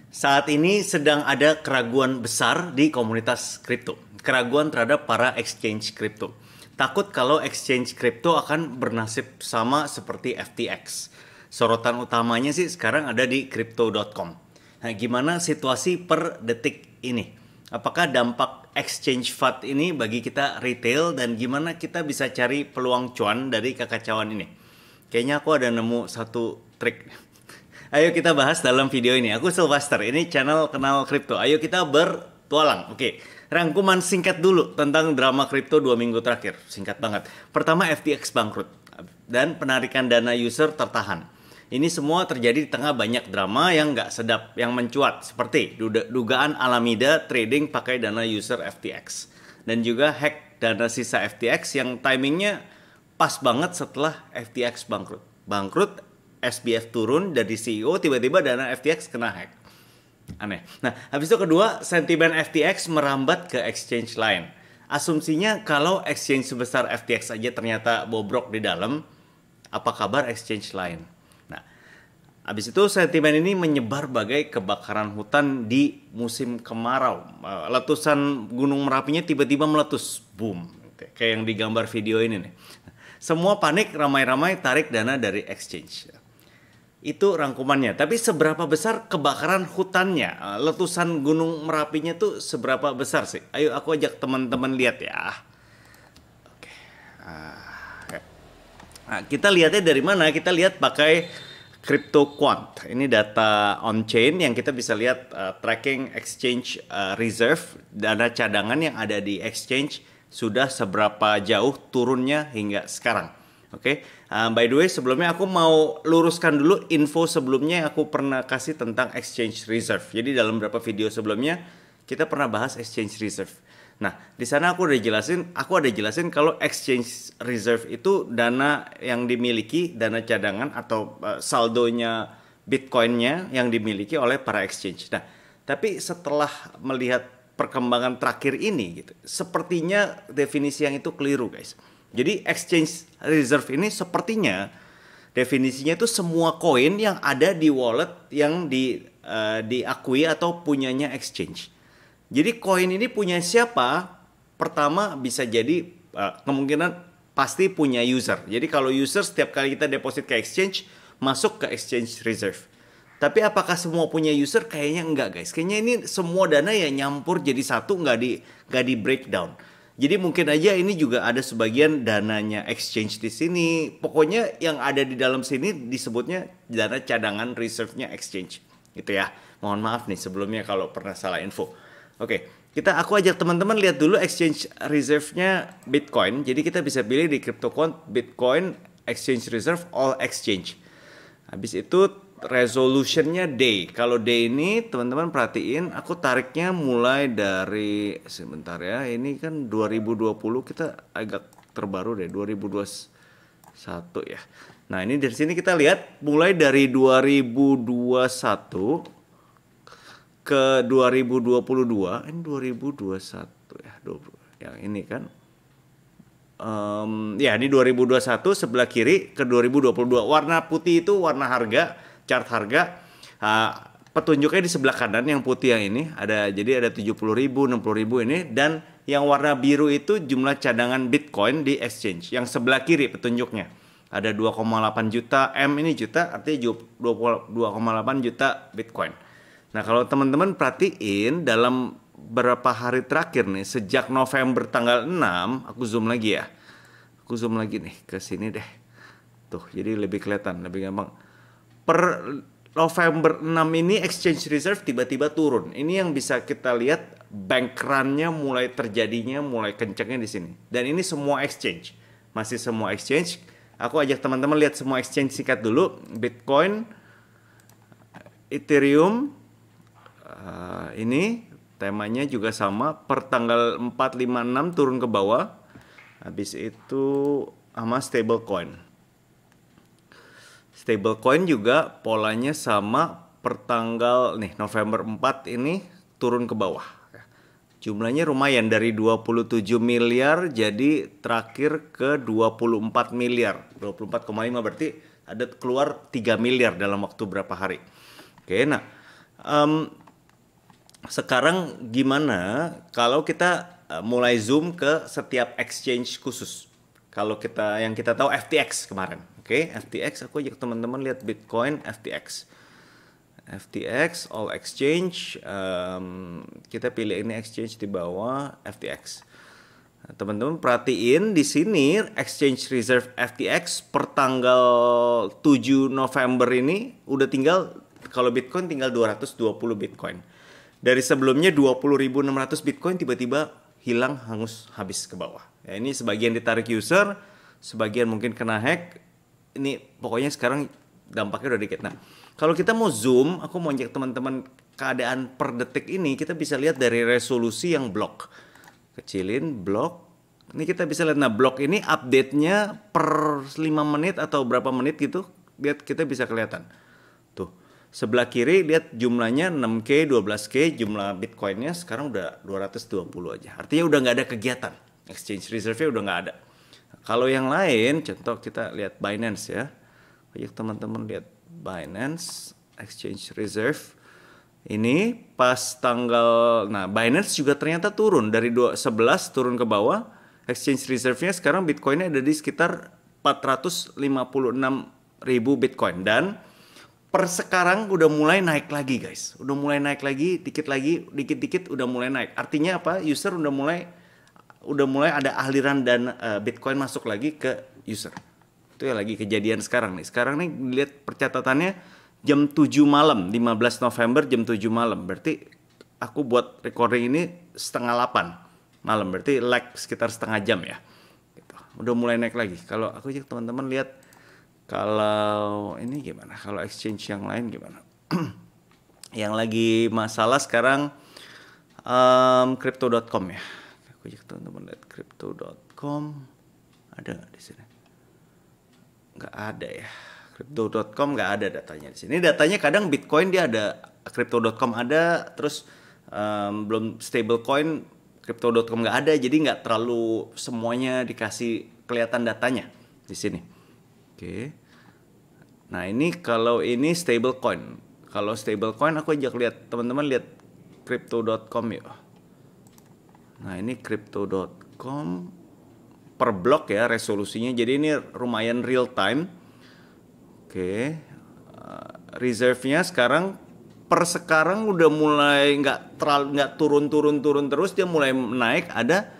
Saat ini sedang ada keraguan besar di komunitas kripto. Keraguan terhadap para exchange kripto. Takut kalau exchange kripto akan bernasib sama seperti FTX. Sorotan utamanya sih sekarang ada di crypto.com. Nah, gimana situasi per detik ini? Apakah dampak exchange FAT ini bagi kita retail dan gimana kita bisa cari peluang cuan dari kekacauan ini? Kayaknya aku ada nemu satu trik. Ayo kita bahas dalam video ini. Aku Sylvester, ini channel Kenal Kripto. Ayo kita bertualang. Oke, rangkuman singkat dulu tentang drama kripto 2 minggu terakhir. Singkat banget. Pertama, FTX bangkrut dan penarikan dana user tertahan. Ini semua terjadi di tengah banyak drama yang nggak sedap, yang mencuat. Seperti dugaan Alameda trading pakai dana user FTX. Dan juga hack dana sisa FTX yang timingnya pas banget setelah FTX bangkrut. Bangkrut, SBF turun dari CEO, tiba-tiba dana FTX kena hack. Aneh. Nah, habis itu kedua, sentimen FTX merambat ke exchange lain. Asumsinya kalau exchange sebesar FTX aja ternyata bobrok di dalam, apa kabar exchange lain? Nah, habis itu sentimen ini menyebar bagai kebakaran hutan di musim kemarau. Letusan Gunung Merapinya tiba-tiba meletus. Boom. Kayak yang digambar video ini nih. Semua panik, ramai-ramai tarik dana dari exchange. Itu rangkumannya. Tapi seberapa besar kebakaran hutannya? Letusan Gunung Merapinya tuh seberapa besar sih? Ayo aku ajak teman-teman lihat ya. Oke. Nah, kita lihatnya dari mana? Kita lihat pakai CryptoQuant. Ini data on-chain yang kita bisa lihat tracking exchange reserve, dana cadangan yang ada di exchange sudah seberapa jauh turunnya hingga sekarang. Oke, by the way sebelumnya aku mau luruskan dulu info sebelumnya yang aku pernah kasih tentang exchange reserve. Jadi dalam beberapa video sebelumnya kita pernah bahas exchange reserve. Nah, di sana aku ada jelasin kalau exchange reserve itu dana yang dimiliki, dana cadangan atau saldonya Bitcoinnya yang dimiliki oleh para exchange. Nah, tapi setelah melihat perkembangan terakhir ini gitu, sepertinya definisi yang itu keliru, guys. Jadi exchange reserve ini sepertinya definisinya itu semua koin yang ada di wallet yang diakui atau punyanya exchange. Jadi koin ini punya siapa? Pertama bisa jadi kemungkinan pasti punya user. Jadi kalau user setiap kali kita deposit ke exchange masuk ke exchange reserve. Tapi apakah semua punya user? Kayaknya enggak, guys. Kayaknya ini semua dana ya nyampur jadi satu, nggak di breakdown. Jadi mungkin aja ini juga ada sebagian dananya exchange di sini. Pokoknya yang ada di dalam sini disebutnya dana cadangan reserve-nya exchange. Gitu ya. Mohon maaf nih sebelumnya kalau pernah salah info. Oke, aku ajak teman-teman lihat dulu exchange reserve-nya Bitcoin. Jadi kita bisa pilih di CryptoQuant Bitcoin exchange reserve all exchange. Habis itu resolutionnya day. Kalau day ini teman-teman perhatiin, aku tariknya mulai dari sebentar ya. Ini kan 2020, kita agak terbaru deh, 2021 ya. Nah, ini dari sini kita lihat mulai dari 2021 ke 2022. Ini 2021 ya, yang ini kan. Ya, ini 2021 sebelah kiri ke 2022. Warna putih itu warna harga, chart harga. Petunjuknya di sebelah kanan yang putih yang ini ada, jadi ada 70.000, 60.000 ini, dan yang warna biru itu jumlah cadangan Bitcoin di exchange. Yang sebelah kiri petunjuknya ada 2,8 juta ini juta, artinya 2,8 juta Bitcoin. Nah, kalau teman-teman perhatiin dalam beberapa hari terakhir nih, sejak November tanggal 6, aku zoom lagi ya. Aku zoom lagi nih ke sini deh. Tuh, jadi lebih kelihatan, lebih gampang. Per November 6 ini exchange reserve tiba-tiba turun. Ini yang bisa kita lihat bank run-nya mulai terjadinya, mulai kencangnya di sini. Dan ini semua exchange. Masih semua exchange. Aku ajak teman-teman lihat semua exchange singkat dulu. Bitcoin, Ethereum, ini temanya juga sama. Per tanggal 4, 5, 6 turun ke bawah. Habis itu sama stablecoin. Stablecoin juga polanya sama, per tanggal November 4 ini turun ke bawah. Jumlahnya lumayan dari 27 miliar jadi terakhir ke 24 miliar. 24,5 berarti ada keluar 3 miliar dalam waktu berapa hari. Oke, nah sekarang gimana kalau kita mulai zoom ke setiap exchange khusus? Kalau yang kita tahu FTX kemarin, oke? FTX, aku ajak teman-teman lihat Bitcoin FTX. FTX, all exchange, kita pilih ini exchange di bawah FTX. Nah, teman-teman perhatiin di sini exchange reserve FTX per tanggal 7 November ini udah tinggal, kalau Bitcoin tinggal 220 Bitcoin. Dari sebelumnya 20.600 Bitcoin tiba-tiba hilang, hangus, habis ke bawah. Ya, ini sebagian ditarik user, sebagian mungkin kena hack. Ini pokoknya sekarang dampaknya udah dikit. Nah, kalau kita mau zoom, aku mau ajak teman-teman keadaan per detik ini, kita bisa lihat dari resolusi yang blok. Kecilin blok. Ini kita bisa lihat, nah blok ini update-nya per 5 menit atau berapa menit gitu. Lihat, kita bisa kelihatan. Tuh, sebelah kiri lihat jumlahnya 6K, 12K, jumlah Bitcoin-nya sekarang udah 220 aja. Artinya udah nggak ada kegiatan. Exchange reserve-nya udah nggak ada. Kalau yang lain, contoh kita lihat Binance ya. Ajak teman-teman lihat Binance Exchange Reserve. Ini pas tanggal, nah Binance juga ternyata turun dari 11 turun ke bawah. Exchange Reserve-nya sekarang Bitcoin-nya ada di sekitar 456.000 Bitcoin. Dan per sekarang udah mulai naik lagi guys. Udah mulai naik lagi, dikit-dikit udah mulai naik. Artinya apa? User udah mulai ada aliran dan Bitcoin masuk lagi ke user. Itu ya lagi kejadian sekarang nih. Sekarang nih lihat percatatannya jam 7 malam, 15 November jam 7 malam. Berarti aku buat recording ini setengah 8 malam. Berarti lag sekitar setengah jam ya. Gitu. Udah mulai naik lagi. Kalau aku ajak teman-teman lihat, kalau ini gimana? Kalau exchange yang lain gimana? Yang lagi masalah sekarang crypto.com ya. Aku ajak teman-teman lihat crypto.com. Ada nggak di sini? Nggak ada ya. Crypto.com nggak ada datanya di sini. Datanya kadang Bitcoin dia ada, Crypto.com ada, terus belum stablecoin Crypto.com nggak ada, jadi nggak terlalu semuanya dikasih kelihatan datanya di sini. Oke. Nah ini kalau ini stablecoin. Kalau stablecoin aku ajak lihat teman-teman lihat Crypto.com yuk. Nah ini Crypto.com per blok ya resolusinya, jadi ini lumayan real time. Oke. Reserve-nya sekarang per sekarang udah mulai nggak turun terus, dia mulai naik. Ada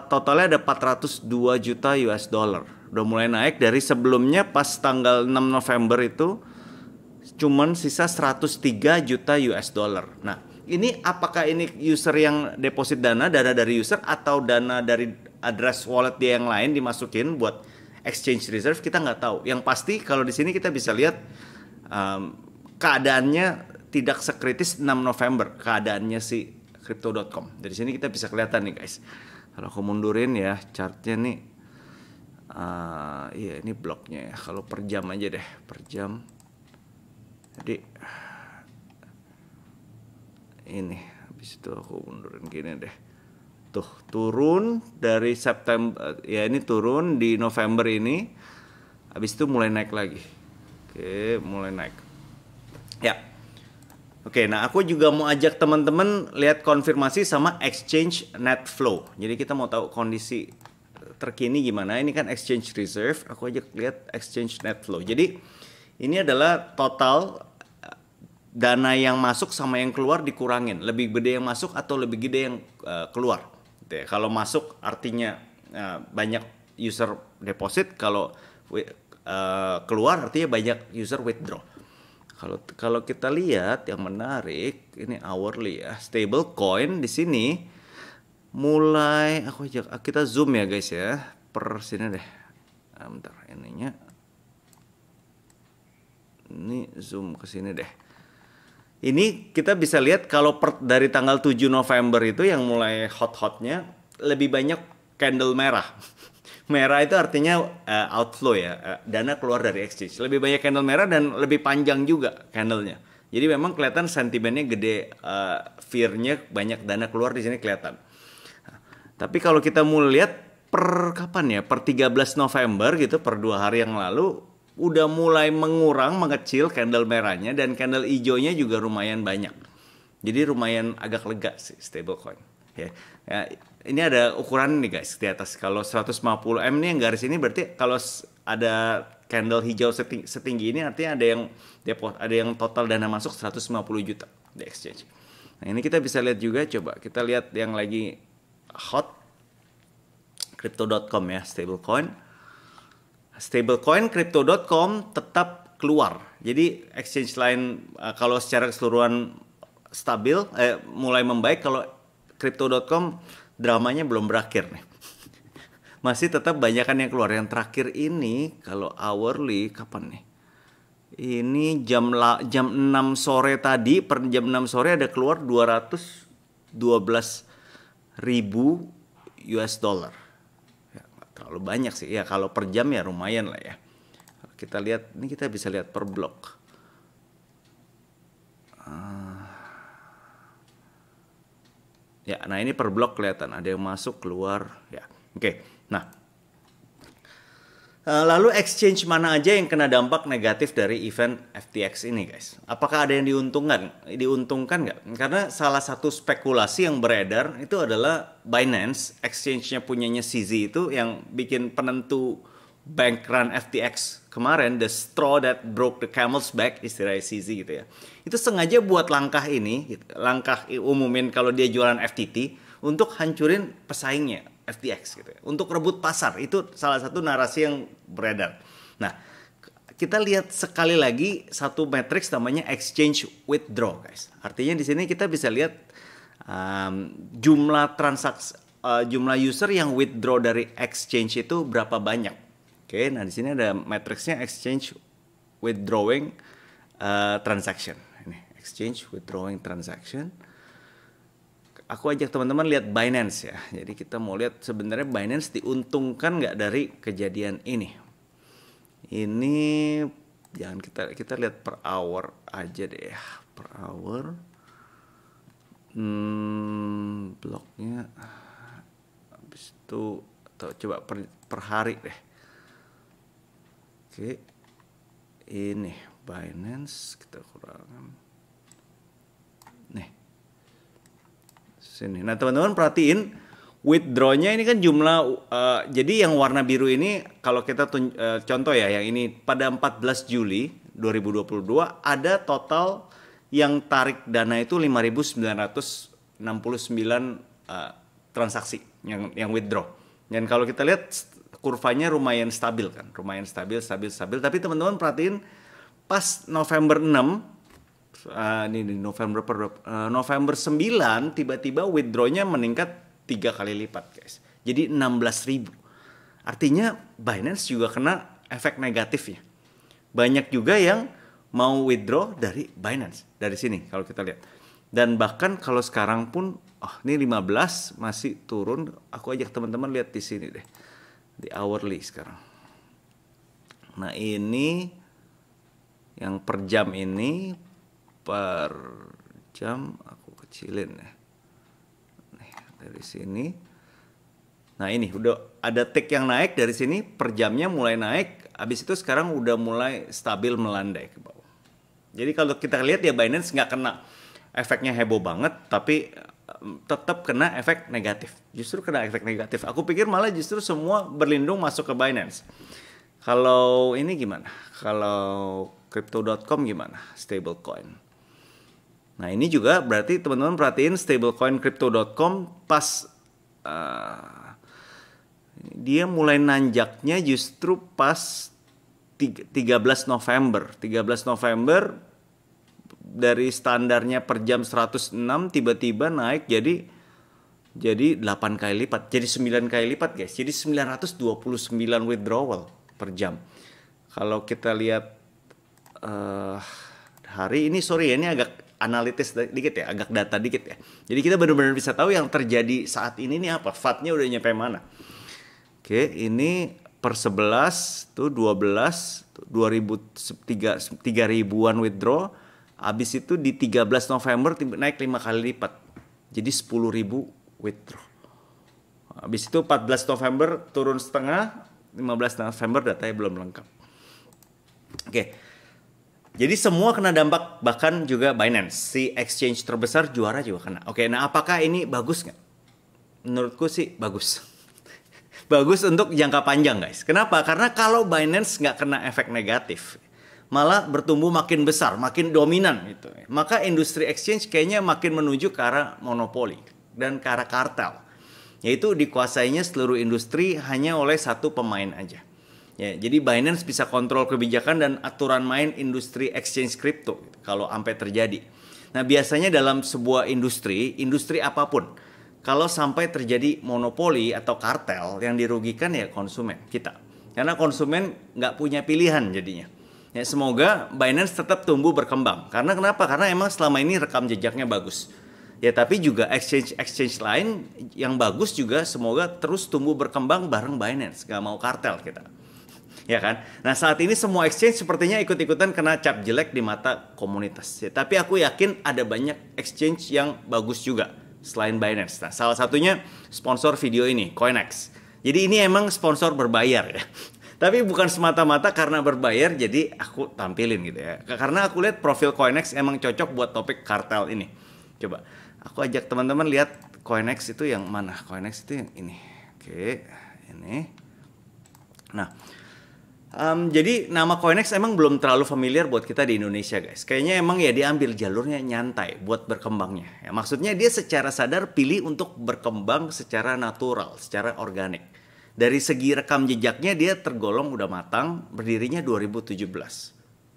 totalnya ada 402 juta US dollar. Udah mulai naik dari sebelumnya pas tanggal 6 November itu cuman sisa 103 juta US dollar. Nah, ini apakah ini user yang deposit dana dari user atau dana dari address wallet dia yang lain dimasukin buat exchange reserve, kita nggak tahu. Yang pasti kalau di sini kita bisa lihat keadaannya tidak sekritis 6 November keadaannya si crypto.com. Dari sini kita bisa kelihatan nih guys. Kalau aku mundurin ya chartnya nih, iya ini bloknya ya. Kalau per jam aja deh, per jam. Jadi ini habis itu aku mundurin gini deh. Tuh turun dari September ya, ini turun di November ini, habis itu mulai naik lagi. Oke, mulai naik ya. Oke, nah aku juga mau ajak teman-teman lihat konfirmasi sama exchange net flow. Jadi kita mau tahu kondisi terkini gimana. Ini kan exchange reserve, aku ajak lihat exchange net flow. Jadi ini adalah total dana yang masuk sama yang keluar dikurangin. Lebih gede yang masuk atau lebih gede yang keluar. Kalau masuk artinya banyak user deposit, kalau keluar artinya banyak user withdraw. Kalau kita lihat yang menarik ini hourly ya, stable coin di sini mulai kita zoom ya guys ya, per sini deh. Bentar ininya. Ini zoom ke sini deh. Ini kita bisa lihat kalau dari tanggal 7 November itu yang mulai hot-hotnya lebih banyak candle merah. Merah itu artinya outflow ya, dana keluar dari exchange. Lebih banyak candle merah dan lebih panjang juga candlenya. Jadi memang kelihatan sentimennya gede, fear-nya banyak dana keluar di sini kelihatan. Nah, tapi kalau kita mau lihat per kapan ya, per 13 November gitu, per 2 hari yang lalu, udah mulai mengecil candle merahnya dan candle hijaunya juga lumayan banyak. Jadi lumayan agak lega sih stablecoin. Ya. Ya, ini ada ukuran nih guys di atas. Kalau 150 M nih yang garis ini berarti kalau ada candle hijau setinggi ini artinya ada yang total dana masuk 150 juta di exchange. Nah, ini kita bisa lihat juga, coba kita lihat yang lagi hot crypto.com ya, stablecoin. Stablecoin crypto.com tetap keluar. Jadi exchange lain kalau secara keseluruhan stabil, mulai membaik. Kalau crypto.com dramanya belum berakhir nih. Masih tetap banyakan yang keluar. Yang terakhir ini kalau hourly kapan nih? Ini jam 6 sore tadi, per jam 6 sore ada keluar 212 ribu US dollar. Ya, nggak terlalu banyak sih. Ya kalau per jam ya lumayan lah ya. Kita lihat, ini kita bisa lihat per blok. Ya, nah ini per blok kelihatan ada yang masuk keluar ya. Oke. Nah, lalu exchange mana aja yang kena dampak negatif dari event FTX ini, guys? Apakah ada yang diuntungkan? Diuntungkan nggak? Karena salah satu spekulasi yang beredar itu adalah Binance, exchange-nya punyanya CZ itu yang bikin penentu bank run FTX kemarin, the straw that broke the camel's back, istilah CZ gitu ya. Itu sengaja buat langkah ini, gitu, langkah umumin kalau dia jualan FTT untuk hancurin pesaingnya FTX gitu ya, untuk rebut pasar. Itu salah satu narasi yang beredar. Nah, kita lihat sekali lagi satu matriks namanya exchange withdraw, guys. Artinya di sini kita bisa lihat jumlah transaksi, jumlah user yang withdraw dari exchange itu berapa banyak. Oke, nah di sini ada matriksnya exchange withdrawing transaction. Ini exchange withdrawing transaction. Aku ajak teman-teman lihat Binance ya. Jadi kita mau lihat sebenarnya Binance diuntungkan nggak dari kejadian ini. Ini jangan kita lihat per hour aja deh ya. Per hour. Bloknya habis itu atau coba per hari deh. Oke, ini Binance kita kurangin. Nih, sini. Nah teman-teman perhatiin withdraw-nya ini kan jumlah. Jadi yang warna biru ini kalau kita contoh ya, yang ini pada 14 Juli 2022 ada total yang tarik dana itu 5.969 transaksi yang withdraw. Dan kalau kita lihat kurvanya lumayan stabil kan, lumayan stabil. Tapi teman-teman perhatiin pas November 6, ini di November 9 tiba-tiba withdraw-nya meningkat 3 kali lipat, guys. Jadi 16.000. Artinya Binance juga kena efek negatifnya. Banyak juga yang mau withdraw dari Binance dari sini kalau kita lihat. Dan bahkan kalau sekarang pun, ini 15 masih turun. Aku ajak teman-teman lihat di sini deh. Di hourly sekarang. Nah ini yang per jam ini, per jam aku kecilin ya. Nih, dari sini. Nah ini udah ada tick yang naik dari sini, per jamnya mulai naik. Habis itu sekarang udah mulai stabil melandai ke bawah. Jadi kalau kita lihat ya Binance nggak kena efeknya heboh banget, tapi tetap kena efek negatif. Justru kena efek negatif. Aku pikir malah justru semua berlindung masuk ke Binance. Kalau ini gimana? Kalau crypto.com gimana? Stablecoin. Nah ini juga berarti teman-teman perhatiin stablecoin crypto.com pas dia mulai nanjaknya justru pas 13 November. 13 November dari standarnya per jam 106 tiba-tiba naik jadi 8 kali lipat, jadi 9 kali lipat, guys. Jadi 929 withdrawal per jam. Kalau kita lihat hari ini, sorry ya, ini agak analitis dikit ya, agak data dikit ya. Jadi kita benar-benar bisa tahu yang terjadi saat ini nih apa, FAT-nya udah nyampe mana. Oke, ini per 11 tuh 12 3.000-an withdraw. Habis itu di 13 November naik 5 kali lipat. Jadi 10.000 withdraw. Habis itu 14 November turun setengah, 15 November datanya belum lengkap. Oke. Jadi semua kena dampak, bahkan juga Binance, si exchange terbesar juara juga kena. Oke, nah apakah ini bagus nggak? Menurutku sih bagus. Bagus untuk jangka panjang guys. Kenapa? Karena kalau Binance nggak kena efek negatif, malah bertumbuh makin besar, makin dominan gitu. Maka industri exchange kayaknya makin menuju ke arah monopoli dan ke arah kartel. Yaitu dikuasainya seluruh industri hanya oleh satu pemain aja. Ya, jadi Binance bisa kontrol kebijakan dan aturan main industri exchange crypto gitu, kalau sampai terjadi. Nah, biasanya dalam sebuah industri apapun, kalau sampai terjadi monopoli atau kartel, yang dirugikan ya konsumen kita. Karena konsumen nggak punya pilihan jadinya. Ya, semoga Binance tetap tumbuh berkembang. Karena kenapa? Karena emang selama ini rekam jejaknya bagus. Ya, tapi juga exchange lain yang bagus juga semoga terus tumbuh berkembang bareng Binance. Nggak mau kartel kita. Ya kan? Nah, saat ini semua exchange sepertinya ikut-ikutan kena cap jelek di mata komunitas. Ya, tapi aku yakin ada banyak exchange yang bagus juga selain Binance. Nah, salah satunya sponsor video ini, Coinex. Jadi ini emang sponsor berbayar ya. Tapi bukan semata-mata karena berbayar jadi aku tampilin gitu ya. Karena aku lihat profil Coinex emang cocok buat topik kartel ini. Coba aku ajak teman-teman lihat Coinex itu yang mana? Coinex itu yang ini. Oke, ini. Nah, jadi nama Coinex emang belum terlalu familiar buat kita di Indonesia guys. Kayaknya emang ya dia ambil jalurnya nyantai buat berkembangnya. Ya, maksudnya dia secara sadar pilih untuk berkembang secara natural, secara organik. Dari segi rekam jejaknya dia tergolong udah matang, berdirinya 2017.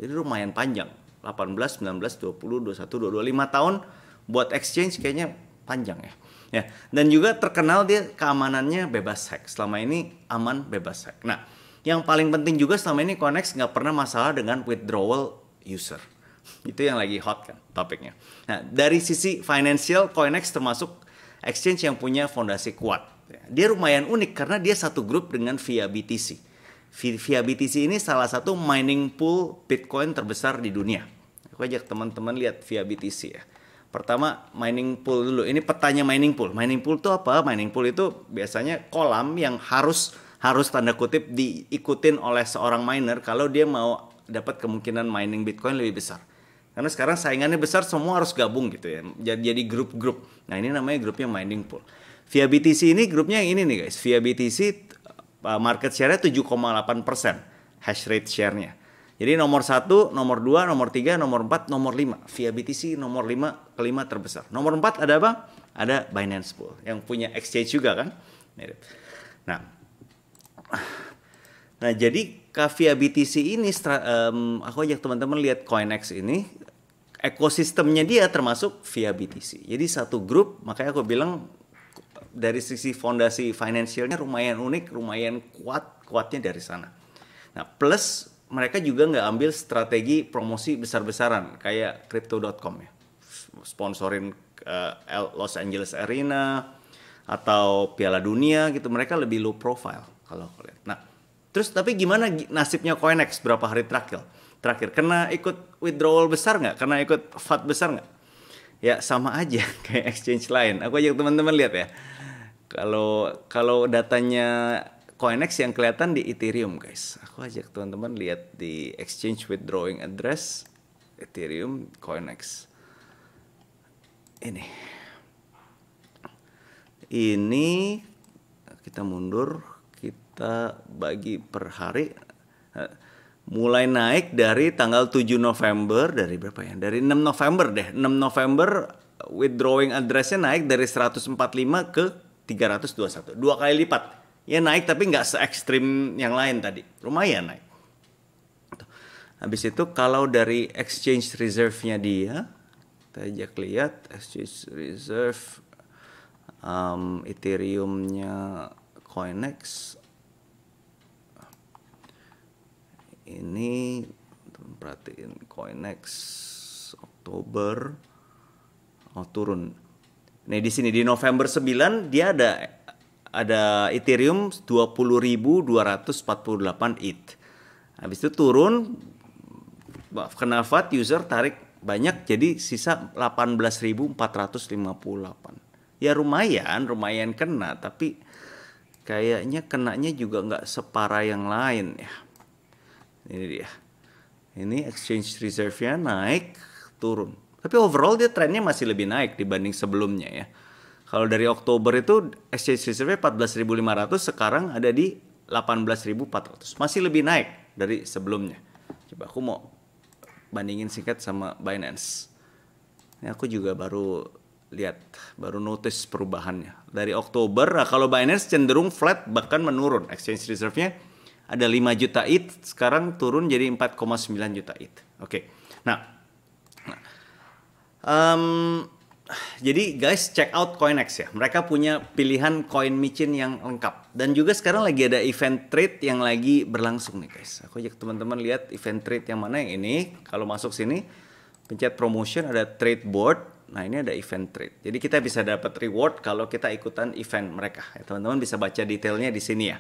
Jadi lumayan panjang. 18, 19, 20, 21, 22, 5 tahun buat exchange kayaknya panjang ya. Ya, dan juga terkenal dia keamanannya bebas hack. Selama ini aman bebas hack. Nah, yang paling penting juga selama ini Coinex nggak pernah masalah dengan withdrawal user. Itu yang lagi hot kan topiknya. Nah, dari sisi financial, Coinex termasuk exchange yang punya fondasi kuat. Dia lumayan unik karena dia satu grup dengan VIA BTC. VIA BTC ini salah satu mining pool Bitcoin terbesar di dunia. Aku ajak teman-teman lihat VIA BTC ya. Pertama mining pool dulu. Ini petanya mining pool. Mining pool itu apa? Mining pool itu biasanya kolam yang harus tanda kutip diikutin oleh seorang miner kalau dia mau dapat kemungkinan mining Bitcoin lebih besar. Karena sekarang saingannya besar, semua harus gabung gitu ya. Jadi grup-grup. Nah, ini namanya grupnya mining pool. VIA BTC ini grupnya yang ini nih guys. VIA BTC market share-nya 7,8% hash rate share-nya. Jadi nomor 1, nomor 2, nomor 3, nomor 4, nomor 5. VIA BTC nomor 5, kelima terbesar. Nomor 4 ada apa? Ada Binance Pool yang punya exchange juga kan. Nah, jadi VIA BTC ini aku ajak teman-teman lihat Coinex ini, ekosistemnya dia termasuk VIA BTC. Jadi satu grup, makanya aku bilang dari sisi fondasi finansialnya lumayan unik, lumayan kuatnya dari sana. Nah, plus mereka juga nggak ambil strategi promosi besar-besaran kayak Crypto.com ya, sponsorin Los Angeles Arena atau Piala Dunia gitu. Mereka lebih low profile kalau aku lihat. Nah, terus tapi gimana nasibnya Coinex berapa hari terakhir? Kena ikut withdrawal besar nggak? Kena ikut FAT besar nggak? Ya sama aja kayak exchange lain. Aku ajak teman-teman lihat ya. Kalau datanya Coinex yang kelihatan di Ethereum guys. Aku ajak teman-teman lihat di exchange withdrawing address Ethereum Coinex. Ini kita mundur, kita bagi per hari. Mulai naik dari tanggal 7 November, dari berapa ya? Dari 6 November deh. 6 November withdrawing address-nya naik dari 145 ke 321. 2 kali lipat. Ya naik tapi nggak se-ekstrim yang lain tadi. Lumayan naik. Habis itu kalau dari exchange reserve-nya dia, kita ajak lihat exchange reserve Ethereum-nya Coinex. Ini perhatiin Coinex Oktober turun. Nih di sini di November 9 dia ada Ethereum 20.248 ETH. Habis itu turun, kena FAT, user tarik banyak jadi sisa 18.458. Ya lumayan kena, tapi kayaknya kenanya juga nggak separah yang lain ya. Ini dia. Ini exchange reserve-nya naik, turun. Tapi overall dia trennya masih lebih naik dibanding sebelumnya ya. Kalau dari Oktober itu exchange reserve-nya 14.500, sekarang ada di 18.400. Masih lebih naik dari sebelumnya. Coba aku mau bandingin singkat sama Binance. Ini aku juga baru lihat, baru notice perubahannya. Dari Oktober, nah kalau Binance cenderung flat bahkan menurun. Exchange reserve-nya ada 5 juta ETH, sekarang turun jadi 4,9 juta ETH. Oke. Nah, jadi guys, check out CoinEx ya. Mereka punya pilihan coin micin yang lengkap. Dan juga sekarang lagi ada event trade yang lagi berlangsung nih guys. Aku ajak teman-teman lihat event trade yang mana, yang ini. Kalau masuk sini, pencet promotion, ada trade board. Nah, ini ada event trade. Jadi kita bisa dapat reward kalau kita ikutan event mereka. Ya, teman-teman bisa baca detailnya di sini ya.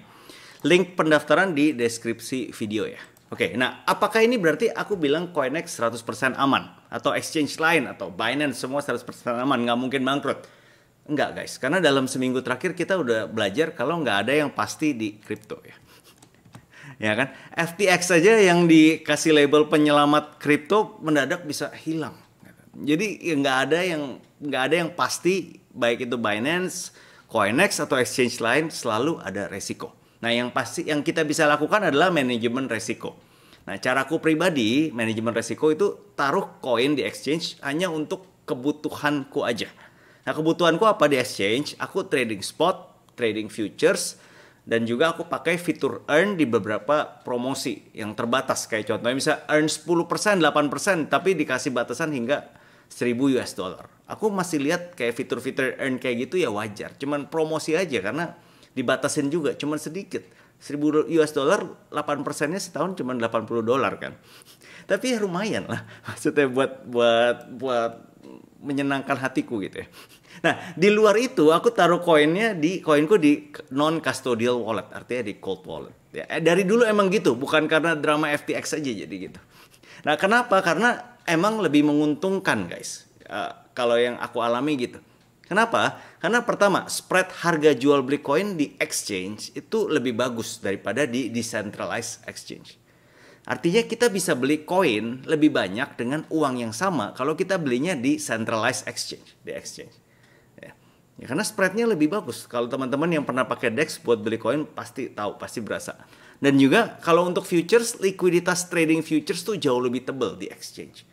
Link pendaftaran di deskripsi video ya. Oke, nah apakah ini berarti aku bilang CoinEx 100% aman? Atau exchange lain, atau Binance semua 100% aman, nggak mungkin bangkrut? Enggak guys, karena dalam seminggu terakhir kita udah belajar kalau nggak ada yang pasti di kripto ya. Ya kan? FTX saja yang dikasih label penyelamat kripto mendadak bisa hilang. Jadi ya nggak ada yang pasti, baik itu Binance, CoinEx atau exchange lain, selalu ada resiko. Nah, yang pasti yang kita bisa lakukan adalah manajemen resiko. Nah, caraku pribadi, manajemen resiko itu taruh koin di exchange hanya untuk kebutuhanku aja. Nah, kebutuhanku apa di exchange? Aku trading spot, trading futures, dan juga aku pakai fitur earn di beberapa promosi yang terbatas. Kayak contohnya bisa earn 10%, 8%, tapi dikasih batasan hingga 1000 US dollar. Aku masih lihat kayak fitur-fitur earn kayak gitu ya wajar. Cuman promosi aja karena dibatasin juga, cuman sedikit. 1000 US dollar, 8%-nya setahun cuman 80 dolar kan. Tapi ya lumayan lah. Maksudnya buat menyenangkan hatiku gitu ya. Nah, di luar itu aku taruh koinku di non custodial wallet, artinya di cold wallet. Ya, dari dulu emang gitu, bukan karena drama FTX aja jadi gitu. Nah, kenapa? Karena emang lebih menguntungkan, guys. Kalau yang aku alami gitu. Kenapa? Karena pertama, spread harga jual beli koin di exchange itu lebih bagus daripada di decentralized exchange. Artinya kita bisa beli koin lebih banyak dengan uang yang sama kalau kita belinya di centralized exchange, di exchange. Ya, karena spreadnya lebih bagus. Kalau teman-teman yang pernah pakai DEX buat beli koin pasti tahu, pasti berasa. Dan juga kalau untuk futures, likuiditas trading futures tuh jauh lebih tebal di exchange.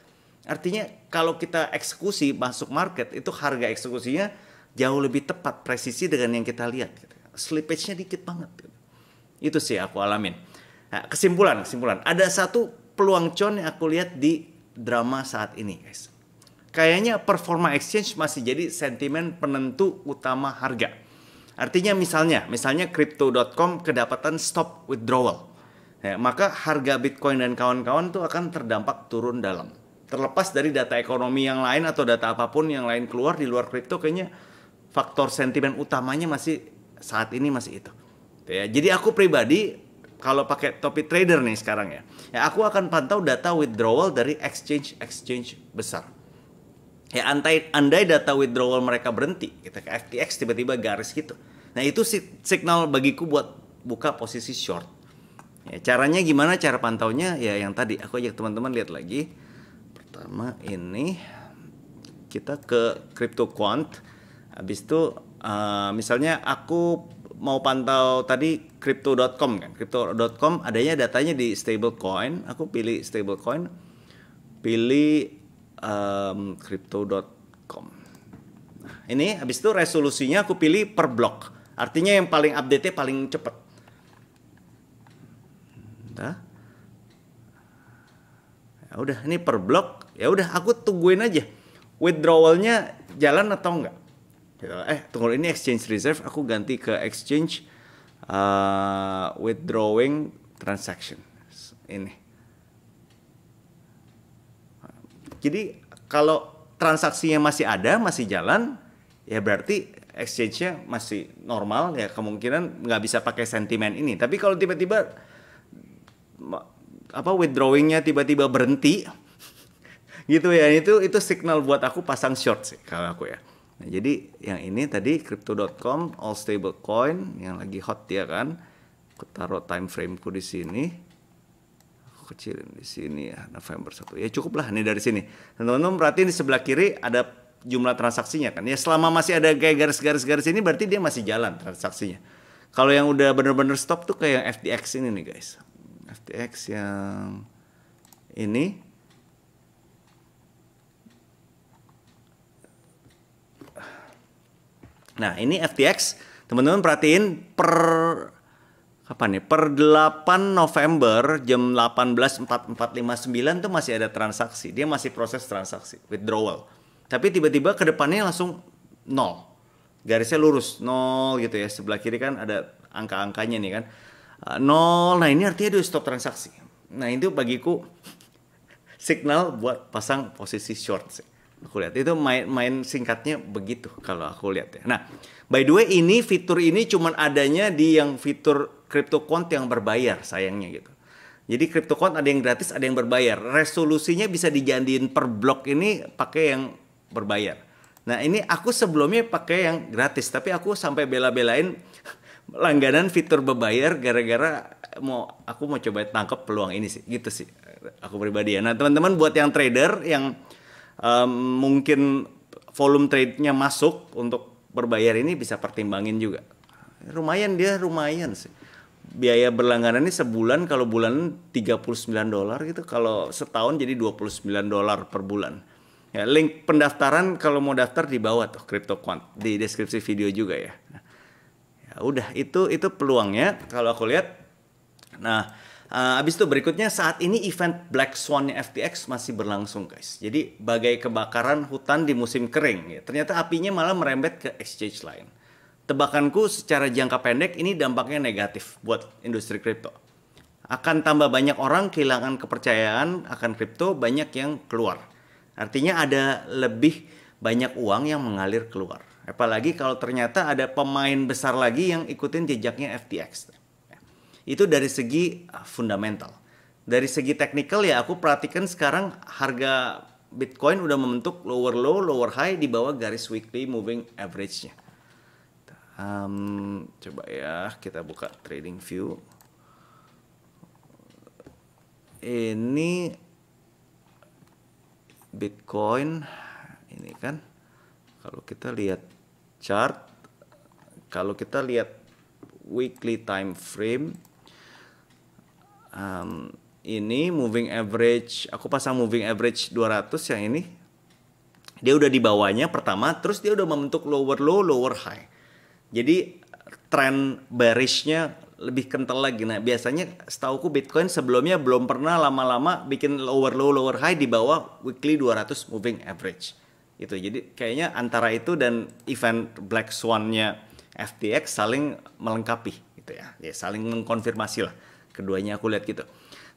Artinya kalau kita eksekusi masuk market itu harga eksekusinya jauh lebih tepat, presisi dengan yang kita lihat. Slippage-nya dikit banget. Itu sih aku alamin. Nah, kesimpulan. Ada satu peluang cuan yang aku lihat di drama saat ini, guys. Kayaknya performa exchange masih jadi sentimen penentu utama harga. Artinya misalnya Crypto.com kedapatan stop withdrawal. Ya, maka harga Bitcoin dan kawan-kawan tuh akan terdampak turun dalam. Terlepas dari data ekonomi yang lain atau data apapun yang lain keluar di luar kripto, kayaknya faktor sentimen utamanya saat ini masih itu. Ya, jadi aku pribadi kalau pakai topi trader nih sekarang ya aku akan pantau data withdrawal dari exchange besar. Ya, andai data withdrawal mereka berhenti, kita ke FTX tiba-tiba garis gitu. Nah, itu signal bagiku buat buka posisi short. Ya, caranya gimana? Cara pantaunya ya yang tadi aku ajak teman-teman lihat lagi. Pertama ini kita ke CryptoQuant. Habis itu misalnya aku mau pantau tadi Crypto.com kan. Crypto.com adanya datanya di stablecoin. Aku pilih stablecoin. Pilih Crypto.com. Nah, ini habis itu resolusinya aku pilih per blok. Artinya yang paling update-nya paling cepat. Nah. Ya udah, ini per blok. Ya udah, aku tungguin aja withdrawalnya jalan atau enggak. Tunggu, ini exchange reserve, aku ganti ke exchange withdrawing transaction. Ini. Jadi kalau transaksinya masih ada, masih jalan, ya berarti exchange-nya masih normal, ya kemungkinan nggak bisa pakai sentimen ini. Tapi kalau tiba-tiba withdrawing-nya tiba-tiba berhenti gitu ya, itu signal buat aku pasang short sih kalau aku ya. Nah, jadi yang ini tadi Crypto.com all stable coin yang lagi hot ya kan. Aku taruh time frame ku di sini. Aku Aku kecilin di sini ya, November 1. Ya cukup lah, ini dari sini. Teman-teman perhatiin di sebelah kiri ada jumlah transaksinya kan. Ya selama masih ada kayak garis-garis ini berarti dia masih jalan transaksinya. Kalau yang udah bener-bener stop tuh kayak yang FTX ini nih guys. FTX yang ini. Nah ini FTX, teman-teman perhatiin kapan nih? Per 8 November jam 18.4459 tuh masih ada transaksi. Dia masih proses transaksi, withdrawal. Tapi tiba-tiba ke depannya langsung nol. Garisnya lurus, nol gitu ya. Sebelah kiri kan ada angka-angkanya nih kan. Nol, nah ini artinya dia stop transaksi. Nah itu bagiku signal buat pasang posisi short sih. Aku lihat itu main singkatnya begitu kalau aku lihat ya. Nah, by the way ini fitur ini cuman adanya di yang fitur CryptoQuant yang berbayar sayangnya gitu. Jadi CryptoQuant ada yang gratis, ada yang berbayar. Resolusinya bisa dijadiin per blok ini pakai yang berbayar. Nah, ini aku sebelumnya pakai yang gratis, tapi aku sampai bela-belain langganan fitur berbayar gara-gara aku mau coba tangkap peluang ini sih. Gitu sih aku pribadi ya. Nah, teman-teman buat yang trader yang mungkin volume trade-nya masuk untuk berbayar ini bisa pertimbangin juga. Lumayan sih. Biaya berlangganan ini sebulan kalau bulan $39 gitu. Kalau setahun jadi $29 per bulan. Ya, link pendaftaran kalau mau daftar di bawah tuh CryptoQuant di deskripsi video juga ya. Ya udah itu peluangnya kalau aku lihat. Nah, abis itu berikutnya saat ini event Black Swan-nya FTX masih berlangsung guys. Jadi bagai kebakaran hutan di musim kering ya. Ternyata apinya malah merembet ke exchange lain. Tebakanku secara jangka pendek ini dampaknya negatif buat industri kripto. Akan tambah banyak orang kehilangan kepercayaan akan kripto, banyak yang keluar. Artinya ada lebih banyak uang yang mengalir keluar. Apalagi kalau ternyata ada pemain besar lagi yang ikutin jejaknya FTX. Itu dari segi fundamental. Dari segi technical ya aku perhatikan sekarang harga Bitcoin udah membentuk lower low, lower high di bawah garis weekly moving average-nya. Coba ya kita buka trading view. Ini Bitcoin ini kan kalau kita lihat chart, kalau kita lihat weekly time frame, ini moving average, aku pasang moving average 200 yang ini, dia udah di bawahnya pertama, terus dia udah membentuk lower low, lower high. Jadi trend bearishnya lebih kental lagi. Nah biasanya setauku Bitcoin sebelumnya belum pernah lama-lama bikin lower low, lower high di bawah weekly 200 moving average. Itu jadi kayaknya antara itu dan event Black Swan-nya FTX saling melengkapi gitu ya. Ya saling mengkonfirmasi lah. Keduanya aku lihat gitu.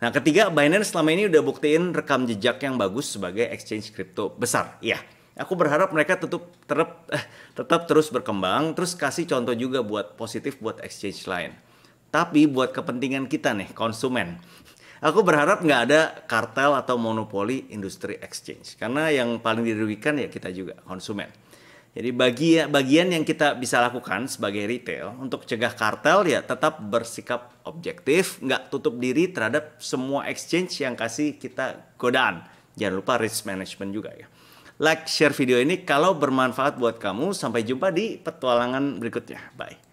Nah ketiga, Binance selama ini udah buktiin rekam jejak yang bagus sebagai exchange kripto besar. Iya, aku berharap mereka tetap terus berkembang, terus kasih contoh juga buat positif buat exchange lain. Tapi buat kepentingan kita nih, konsumen, aku berharap nggak ada kartel atau monopoli industri exchange. Karena yang paling dirugikan ya kita juga, konsumen. Jadi bagian yang kita bisa lakukan sebagai retail untuk cegah kartel ya tetap bersikap objektif, nggak tutup diri terhadap semua exchange yang kasih kita godaan. Jangan lupa risk management juga ya. Like, share video ini kalau bermanfaat buat kamu. Sampai jumpa di petualangan berikutnya. Bye.